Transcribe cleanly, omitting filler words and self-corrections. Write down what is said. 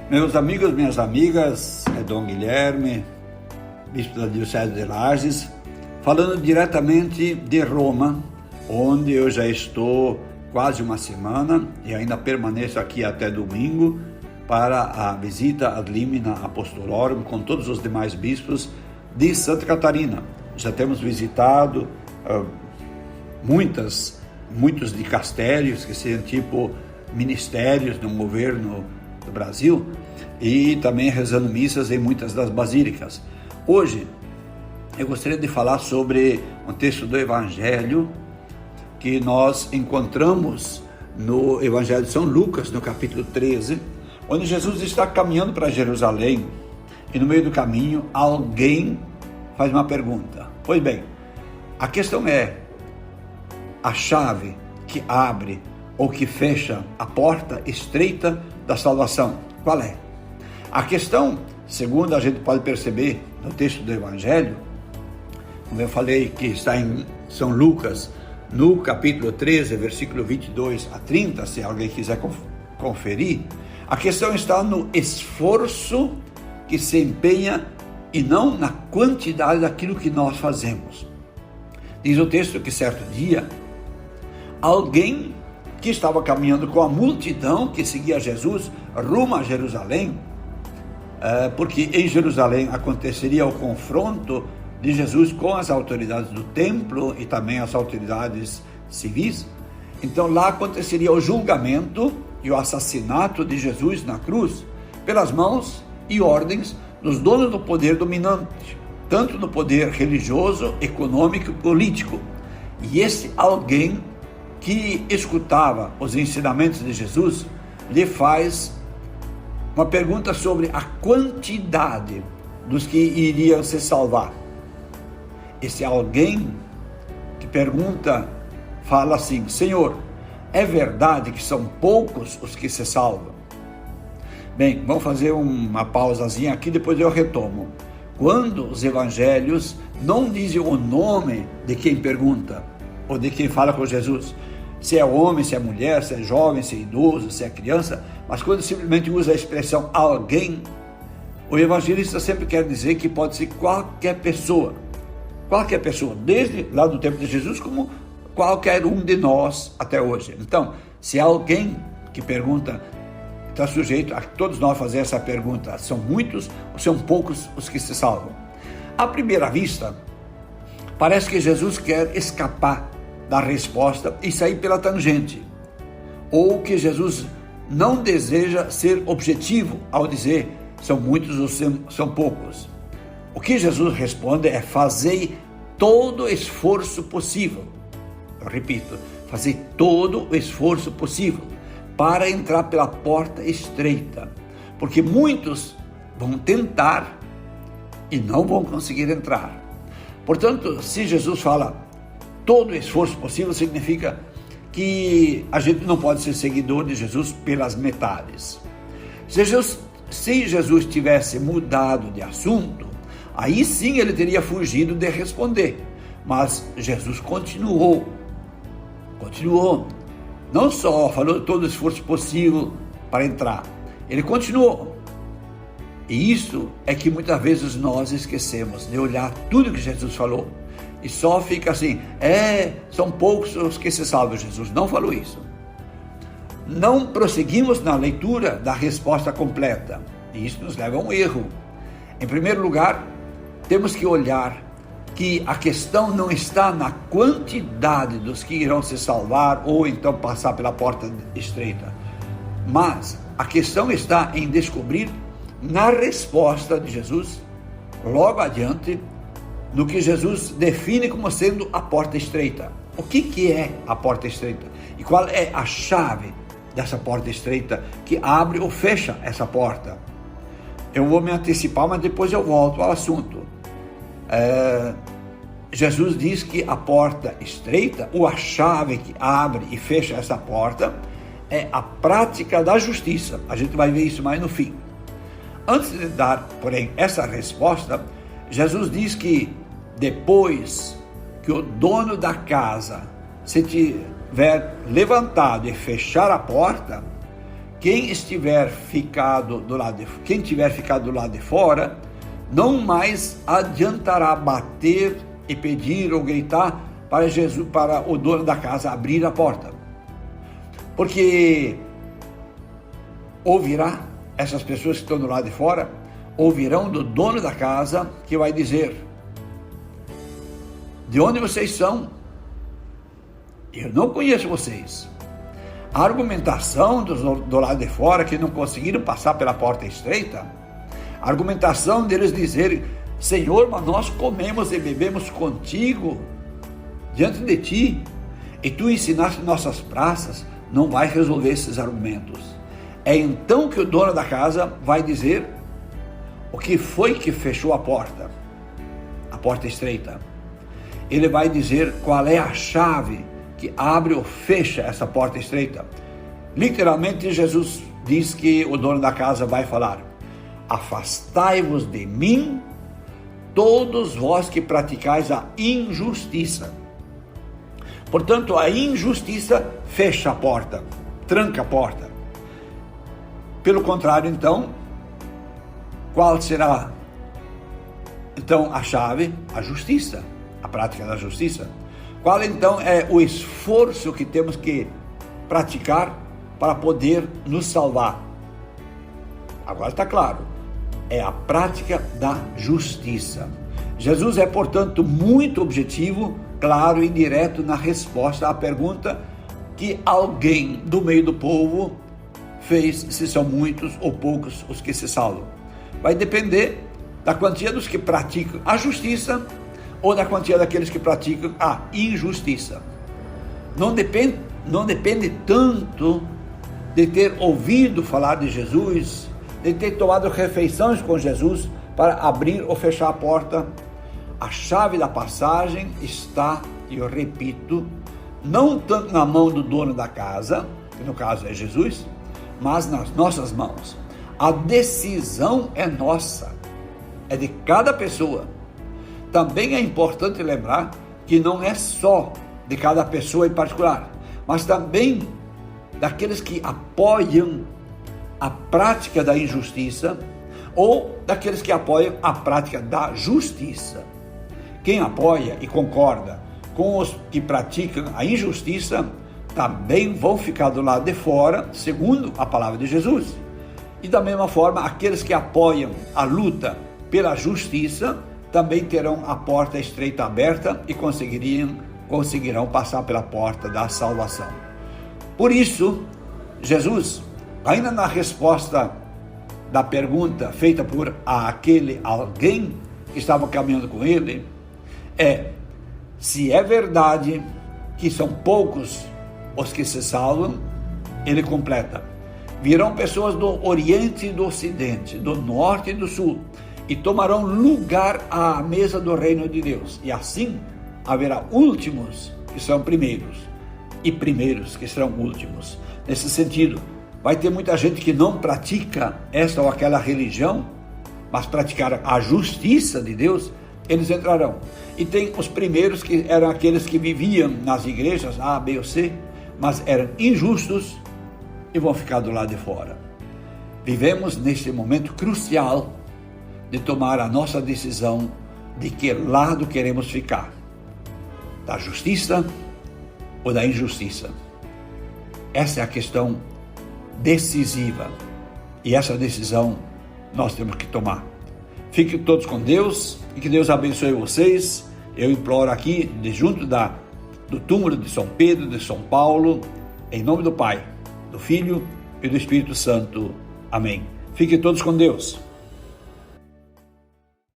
Meus amigos, minhas amigas, é Dom Guilherme, bispo da Diocese de Lages, falando diretamente de Roma, onde eu já estou quase uma semana e ainda permaneço aqui até domingo para a visita ad limina apostolorum com todos os demais bispos de Santa Catarina. Já temos visitado muitos dicastérios, que seriam tipo ministérios do governo do Brasil, e também rezando missas em muitas das basílicas. Hoje eu gostaria de falar sobre um texto do Evangelho que nós encontramos no Evangelho de São Lucas, no capítulo 13, onde Jesus está caminhando para Jerusalém e no meio do caminho alguém faz uma pergunta. Pois bem, a questão é: a chave que abre ou que fecha a porta estreita da salvação, qual é? A questão, segundo a gente pode perceber no texto do Evangelho, como eu falei, que está em São Lucas, no capítulo 13, versículo 22 a 30, se alguém quiser conferir, a questão está no esforço que se empenha e não na quantidade daquilo que nós fazemos. Diz o texto que certo dia, alguém que estava caminhando com a multidão que seguia Jesus rumo a Jerusalém, porque em Jerusalém aconteceria o confronto de Jesus com as autoridades do templo e também as autoridades civis. Então lá aconteceria o julgamento e o assassinato de Jesus na cruz pelas mãos e ordens dos donos do poder dominante, tanto no poder religioso, econômico e político. E esse alguém que escutava os ensinamentos de Jesus lhe faz uma pergunta sobre a quantidade dos que iriam se salvar. Esse alguém que pergunta fala assim: Senhor, é verdade que são poucos os que se salvam? Bem, vamos fazer uma pausazinha aqui, depois eu retomo. Quando os evangelhos não dizem o nome de quem pergunta ou de quem fala com Jesus, se é homem, se é mulher, se é jovem, se é idoso, se é criança, mas quando simplesmente usa a expressão alguém, o evangelista sempre quer dizer que pode ser qualquer pessoa, desde lá do tempo de Jesus, como qualquer um de nós até hoje. Então, se é alguém que pergunta, está sujeito a todos nós fazer essa pergunta: são muitos ou são poucos os que se salvam? À primeira vista, parece que Jesus quer escapar da resposta e sair pela tangente, ou que Jesus não deseja ser objetivo ao dizer são muitos ou são poucos. O que Jesus responde é: fazei todo o esforço possível. Eu repito, fazei todo o esforço possível para entrar pela porta estreita, porque muitos vão tentar e não vão conseguir entrar. Portanto, se Jesus fala todo o esforço possível, significa que a gente não pode ser seguidor de Jesus pelas metades. Se Jesus tivesse mudado de assunto, aí sim ele teria fugido de responder. Mas Jesus continuou. Não só falou todo o esforço possível para entrar, ele continuou. E isso é que muitas vezes nós esquecemos de olhar tudo que Jesus falou. E só fica assim: são poucos os que se salvam. Jesus não falou isso. Não prosseguimos na leitura da resposta completa. E isso nos leva a um erro. Em primeiro lugar, temos que olhar que a questão não está na quantidade dos que irão se salvar ou então passar pela porta estreita. Mas a questão está em descobrir na resposta de Jesus, logo adiante, no que Jesus define como sendo a porta estreita. O que é a porta estreita? E qual é a chave dessa porta estreita que abre ou fecha essa porta? Eu vou me antecipar, mas depois eu volto ao assunto. Jesus diz que a porta estreita, ou a chave que abre e fecha essa porta, é a prática da justiça. A gente vai ver isso mais no fim. Antes de dar, porém, essa resposta, Jesus diz que depois que o dono da casa se tiver levantado e fechar a porta, quem tiver ficado do lado de fora, não mais adiantará bater e pedir ou gritar para o dono da casa abrir a porta, porque ouvirá, essas pessoas que estão do lado de fora ouvirão do dono da casa, que vai dizer: de onde vocês são? Eu não conheço vocês. A argumentação do lado de fora, que não conseguiram passar pela porta estreita, a argumentação deles dizerem: Senhor, mas nós comemos e bebemos contigo, diante de ti, e tu ensinaste nossas praças, não vai resolver esses argumentos. É então que o dono da casa vai dizer o que foi que fechou a porta estreita. Ele vai dizer qual é a chave que abre ou fecha essa porta estreita. Literalmente, Jesus diz que o dono da casa vai falar: afastai-vos de mim, todos vós que praticais a injustiça. Portanto, a injustiça fecha a porta, tranca a porta. Pelo contrário, então, qual será então a chave? A justiça, a prática da justiça. Qual então é o esforço que temos que praticar para poder nos salvar? Agora está claro, é a prática da justiça. Jesus é, portanto, muito objetivo, claro e direto na resposta à pergunta que alguém do meio do povo fez: se são muitos ou poucos os que se salvam. Vai depender da quantia dos que praticam a justiça ou da quantia daqueles que praticam a injustiça. Não depende tanto de ter ouvido falar de Jesus, de ter tomado refeições com Jesus para abrir ou fechar a porta. A chave da passagem está, e eu repito, não tanto na mão do dono da casa, que no caso é Jesus, mas nas nossas mãos. A decisão é nossa, é de cada pessoa. Também é importante lembrar que não é só de cada pessoa em particular, mas também daqueles que apoiam a prática da injustiça ou daqueles que apoiam a prática da justiça. Quem apoia e concorda com os que praticam a injustiça também vão ficar do lado de fora, segundo a palavra de Jesus. E da mesma forma, aqueles que apoiam a luta pela justiça também terão a porta estreita aberta e conseguirão passar pela porta da salvação. Por isso, Jesus, ainda na resposta da pergunta feita por aquele alguém que estava caminhando com ele, se é verdade que são poucos os que se salvam, ele completa: virão pessoas do Oriente e do Ocidente, do Norte e do Sul, e tomarão lugar à mesa do reino de Deus. E assim haverá últimos que serão primeiros, e primeiros que serão últimos. Nesse sentido, vai ter muita gente que não pratica essa ou aquela religião, mas praticaram a justiça de Deus, eles entrarão. E tem os primeiros, que eram aqueles que viviam nas igrejas A, B ou C, mas eram injustos e vão ficar do lado de fora. Vivemos neste momento crucial de tomar a nossa decisão de que lado queremos ficar, da justiça ou da injustiça. Essa é a questão decisiva, e essa decisão nós temos que tomar. Fiquem todos com Deus e que Deus abençoe vocês. Eu imploro aqui, junto do túmulo de São Pedro, de São Paulo, em nome do Pai, do Filho e do Espírito Santo. Amém. Fiquem todos com Deus.